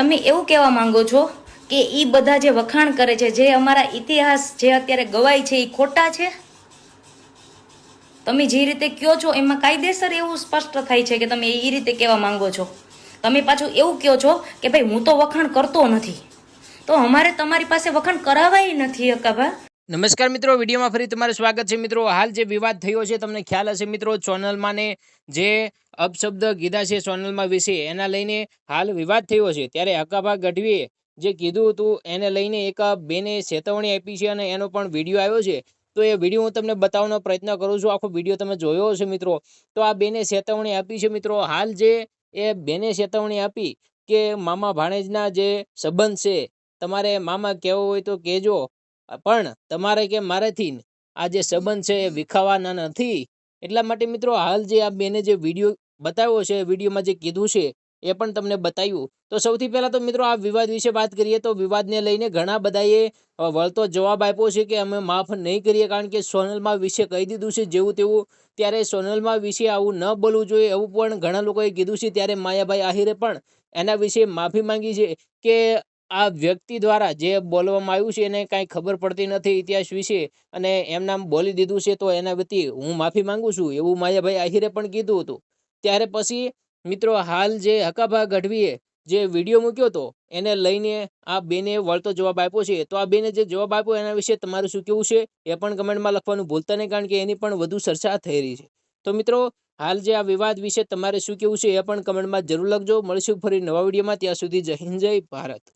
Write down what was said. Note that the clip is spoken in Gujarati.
તમે એવું કહેવા માંગો છો કે એ બધા જે વખાણ કરે છે, જે અમારા ઇતિહાસ જે અત્યારે ગવાય છે, એ ખોટા છે? તમે જે રીતે કહો છો એમાં કાયદેસર એવું સ્પષ્ટ થાય છે કે તમે એ રીતે કહેવા માંગો છો. તમે પાછું એવું કહો છો કે ભાઈ હું તો વખાણ કરતો નથી, તો અમારે તમારી પાસે વખાણ કરાવાય નથી હકાભા. નમસ્કાર મિત્રો, વિડીયોમાં ફરી તમારું સ્વાગત છે. મિત્રો, હાલ જે વિવાદ થયો છે તમને ખ્યાલ હશે મિત્રો, સોનલમાં ને જે અપશબ્દ કીધા છે સોનલમાં વિશે એના લઈને હાલ વિવાદ થયો છે. ત્યારે હકાભા ગઢવીએ જે કીધું હતું એને લઈને એક બેને ચેતવણી આપી છે અને એનો પણ વિડીયો આવ્યો છે. તો એ વિડીયો હું તમને બતાવવાનો પ્રયત્ન કરું છું. આખો વિડીયો તમે જોયો હશે મિત્રો. તો આ બેને ચેતવણી આપી છે મિત્રો. હાલ જે એ બેને ચેતવણી આપી કે મામા ભાણેજના જે સંબંધ છે તમારે મામા કહેવો હોય તો કહેજો, પણ તમારે કે મારેથી આ જે સંબંધ છે એ વિખાવાના નથી. એટલા માટે મિત્રો હાલ જે આ બેને જે વિડીયો બતાવ્યો છે, વિડીયોમાં જે કીધું છે એ પણ તમને બતાવ્યું. તો સૌથી પહેલા તો મિત્રો આ વિવાદ વિશે વાત કરીએ તો વિવાદને લઈને ઘણા બધાએ વળતો જવાબ આપ્યો છે કે અમે માફ નહીં કરીએ, કારણ કે સોનલમાં વિશે કહી દીધું છે જેવું તેવું. ત્યારે સોનલમાં વિશે આવું ન બોલવું જોઈએ એવું પણ ઘણા લોકોએ કીધું છે. ત્યારે માયાભાઈ આહિરે પણ એના વિશે માફી માંગી છે કે આ વ્યક્તિ દ્વારા જે બોલવામાં આવ્યું છે એને કાંઈ ખબર પડતી નથી ઇતિહાસ વિશે અને એમ નામ બોલી દીધું છે, તો એના વતી હું માફી માંગુ છું એવું માયાભાઈ આહિરે પણ કીધું હતું. ત્યારે પછી મિત્રો હાલ જે હકાભા ગઢવીએ જે વિડીયો મૂક્યો હતો એને લઈને આ બેને વળતો જવાબ આપ્યો છે. તો આ બેને જે જવાબ આપ્યો એના વિશે તમારું શું કેવું છે એ પણ કમેન્ટમાં લખવાનું ભૂલતા નહીં, કારણ કે એની પણ વધુ ચર્ચા થઈ રહી છે. તો મિત્રો હાલ જે આ વિવાદ વિશે તમારે શું કેવું છે એ પણ કમેન્ટમાં જરૂર લખજો. મળીશું ફરી નવા વિડીયોમાં. ત્યાં સુધી જય હિન્દ, જય ભારત.